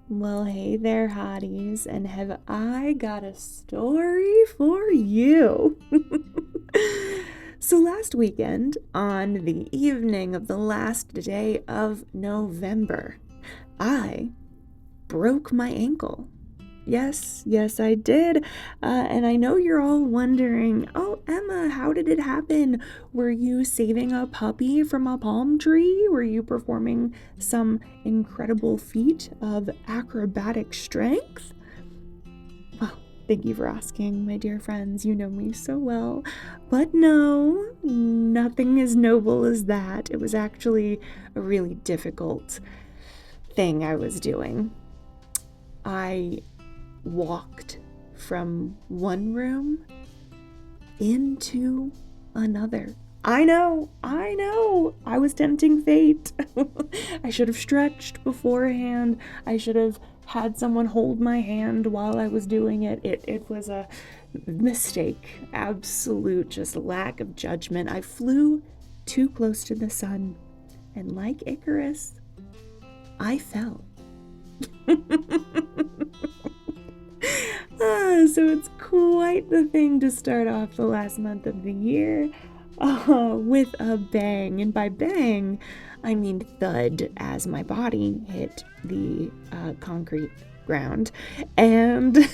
Well, hey there, hotties, and have I got a story for you? So, last weekend, on the evening of the last day of November, I broke my ankle. Yes, I did. And I know you're all wondering, oh, Emma, how did it happen? Were you saving a puppy from a palm tree? Were you performing some incredible feat of acrobatic strength? Well, thank you for asking, my dear friends. You know me so well. But no, nothing as noble as that. It was actually a really difficult thing I was doing. I walked from one room into another. I know. I was tempting fate. I should have stretched beforehand. I should have had someone hold my hand while I was doing it. It was a mistake. Absolute just lack of judgment. I flew too close to the sun. And like Icarus, I fell. So it's quite the thing to start off the last month of the year with a bang. And by bang, I mean thud, as my body hit the concrete ground. And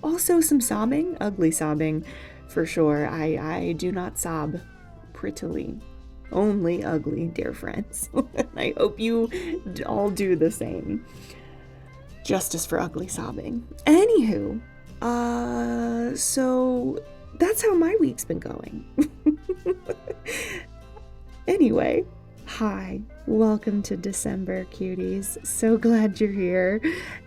also some sobbing, ugly sobbing for sure. I do not sob prettily. Only ugly, dear friends. I hope you all do the same. Justice for ugly sobbing. Anywho, so that's how my week's been going. Anyway, hi, welcome to December, cuties. So glad you're here.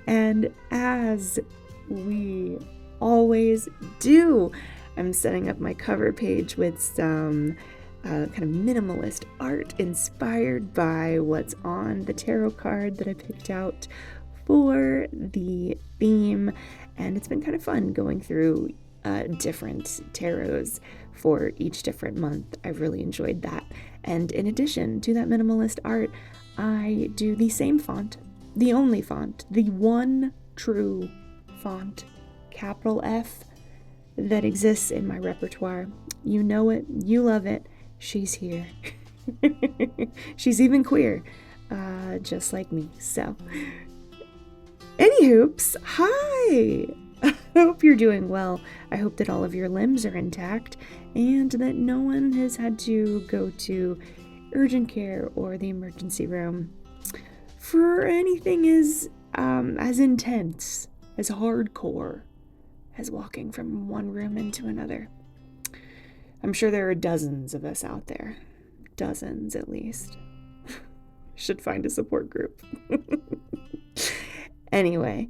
And as we always do, I'm setting up my cover page with some kind of minimalist art inspired by what's on the tarot card that I picked out for the theme, and it's been kind of fun going through different tarots for each different month. I've really enjoyed that. And in addition to that minimalist art, I do the same font, the only font, the one true font, capital F, that exists in my repertoire. You know it, you love it, she's here. She's even queer, just like me. So anywhoops, hi! I hope you're doing well. I hope that all of your limbs are intact and that no one has had to go to urgent care or the emergency room for anything as intense, as hardcore as walking from one room into another. I'm sure there are dozens of us out there. Dozens, at least. Should find a support group. Anyway,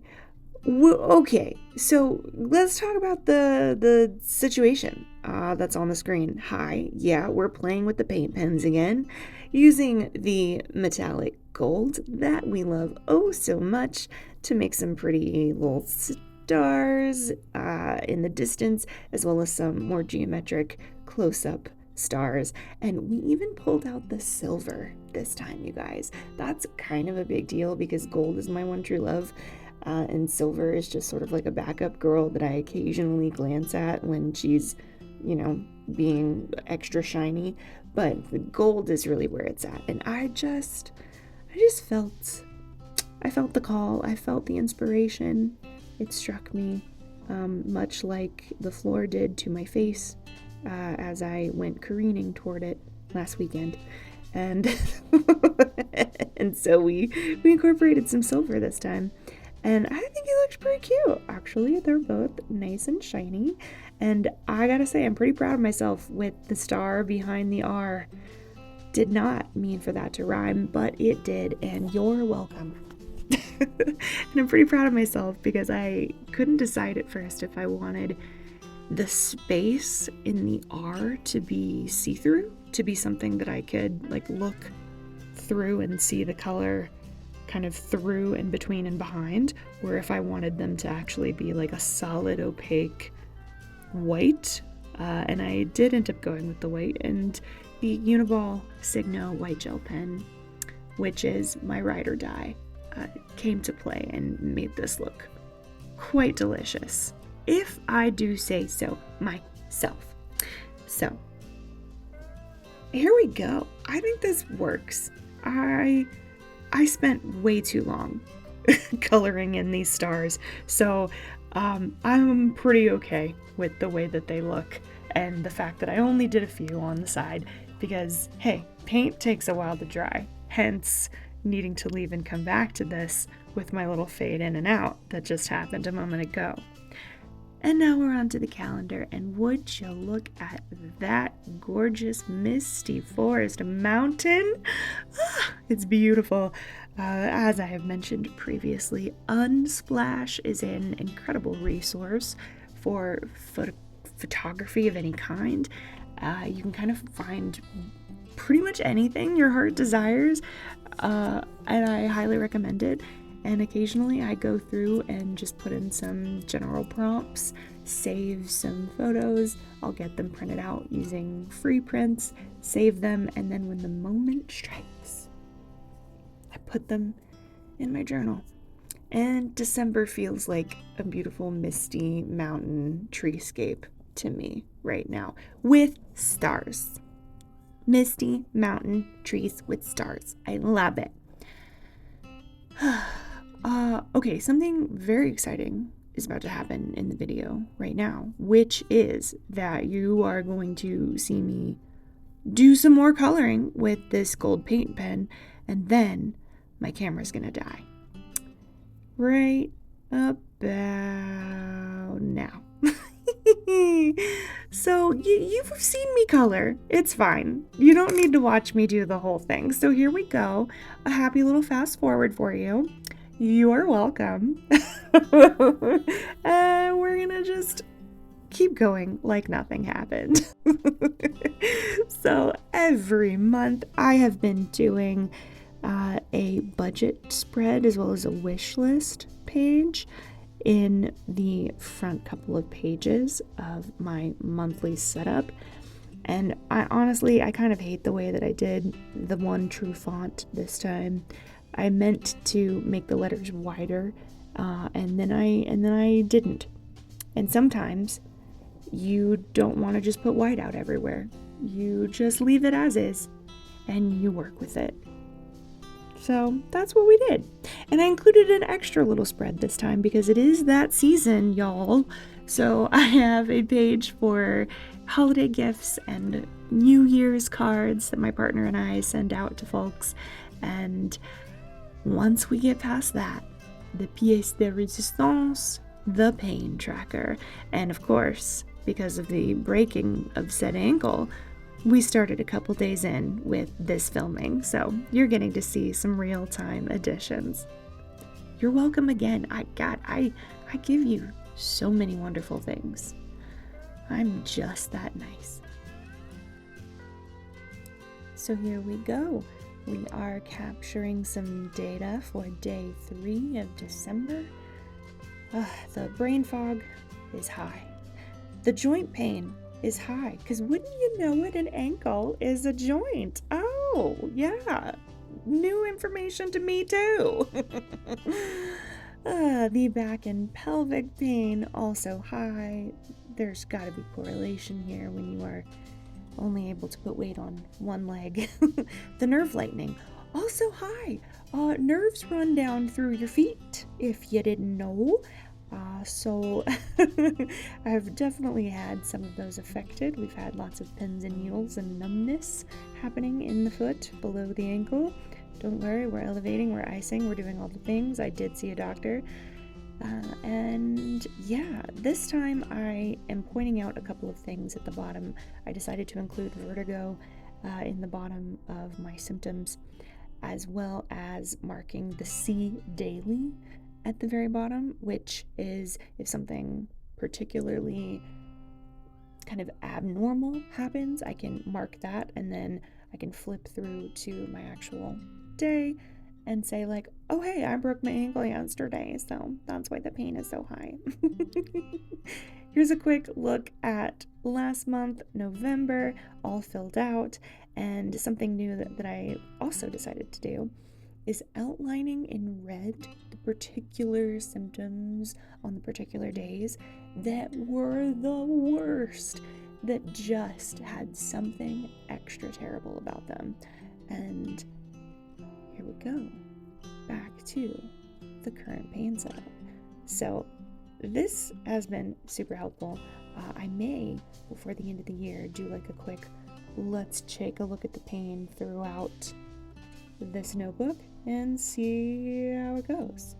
okay, so let's talk about the situation that's on the screen. Hi, yeah, we're playing with the paint pens again, using the metallic gold that we love oh so much to make some pretty little stars in the distance, as well as some more geometric close-up stars. And we even pulled out the silver this time, you guys. That's kind of a big deal because gold is my one true love, and silver is just sort of like a backup girl that I occasionally glance at when she's, being extra shiny. But the gold is really where it's at, and I just felt the call. I felt the inspiration. It struck me much like the floor did to my face as I went careening toward it last weekend. And and so we incorporated some silver this time. And I think it looks pretty cute. Actually, they're both nice and shiny. And I gotta say, I'm pretty proud of myself with the star behind the R. Did not mean for that to rhyme, but it did, and you're welcome. And I'm pretty proud of myself because I couldn't decide at first if I wanted the space in the R to be see-through, to be something that I could look through and see the color kind of through and between and behind, or if I wanted them to actually be like a solid opaque white. And I did end up going with the white and the Uniball Signo white gel pen, which is my ride or die. came to play and made this look quite delicious, if I do say so myself. So here we go. I think this works. I spent way too long coloring in these stars, so I'm pretty okay with the way that they look and the fact that I only did a few on the side because, hey, paint takes a while to dry, hence needing to leave and come back to this with my little fade in and out that just happened a moment ago. And now we're on to the calendar, and would you look at that gorgeous misty forest mountain? It's beautiful. As I have mentioned previously, Unsplash is an incredible resource for photography of any kind. You can kind of find pretty much anything your heart desires, and I highly recommend it. And occasionally I go through and just put in some general prompts, save some photos. I'll get them printed out using free prints, save them, and then when the moment strikes, I put them in my journal. And December feels like a beautiful misty mountain treescape to me right now with stars. Misty mountain trees with stars. I love it. Okay, something very exciting is about to happen in the video right now, which is that you are going to see me do some more coloring with this gold paint pen, and then my camera's gonna die. Right about now. So you've seen me color. It's fine. You don't need to watch me do the whole thing. So here we go. A happy little fast forward for you. You're welcome. We're gonna just keep going like nothing happened. So every month I have been doing a budget spread as well as a wish list page in the front couple of pages of my monthly setup. And I kind of hate the way that I did the one true font this time. I meant to make the letters wider, and then I didn't. And sometimes you don't want to just put white out everywhere. You just leave it as is, and you work with it. So that's what we did. And I included an extra little spread this time because it is that season, y'all. So I have a page for holiday gifts and New Year's cards that my partner and I send out to folks. And once we get past that, the pièce de résistance, the pain tracker. And of course, because of the breaking of said ankle, we started a couple days in with this filming, so you're getting to see some real-time additions. You're welcome again. I give you so many wonderful things. I'm just that nice. So here we go. We are capturing some data for day 3 of December. The brain fog is high. The joint pain is high, because wouldn't you know it, an ankle is a joint. Oh, yeah. New information to me too. The back and pelvic pain also high. There's got to be correlation here when you are only able to put weight on one leg. The nerve lightning also high. Nerves run down through your feet, if you didn't know. So I've definitely had some of those affected. We've had lots of pins and needles and numbness happening in the foot below the ankle. Don't worry, we're elevating, we're icing, we're doing all the things. I did see a doctor. And yeah, this time I am pointing out a couple of things at the bottom. I decided to include vertigo in the bottom of my symptoms, as well as marking the C daily at the very bottom, which is if something particularly kind of abnormal happens, I can mark that, and then I can flip through to my actual day and say like, oh hey, I broke my ankle yesterday, so that's why the pain is so high. Here's a quick look at last month, November, all filled out. And something new that I also decided to do is outlining in red the particular symptoms on the particular days that were the worst, that just had something extra terrible about them. And here we go, back to the current pain setup. So this has been super helpful. I may, before the end of the year, do like a quick, let's take a look at the pain throughout this notebook and see how it goes.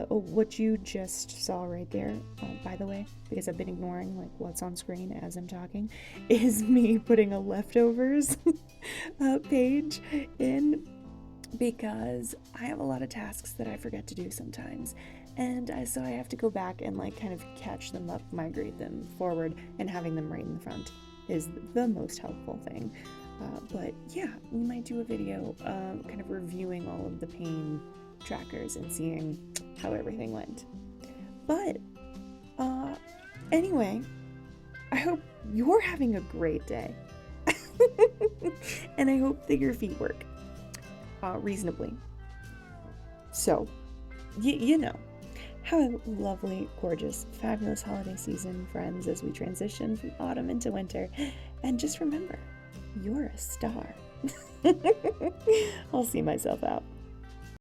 What you just saw right there, by the way, because I've been ignoring like what's on screen as I'm talking, is me putting a leftovers page in, because I have a lot of tasks that I forget to do sometimes, and so I have to go back and like kind of catch them up, migrate them forward, and having them right in the front is the most helpful thing. But yeah, we might do a video kind of reviewing all of the pain trackers and seeing how everything went. But anyway, I hope you're having a great day. And I hope that your feet work reasonably. So, you know, have a lovely, gorgeous, fabulous holiday season, friends, as we transition from autumn into winter. And just remember, you're a star. I'll see myself out.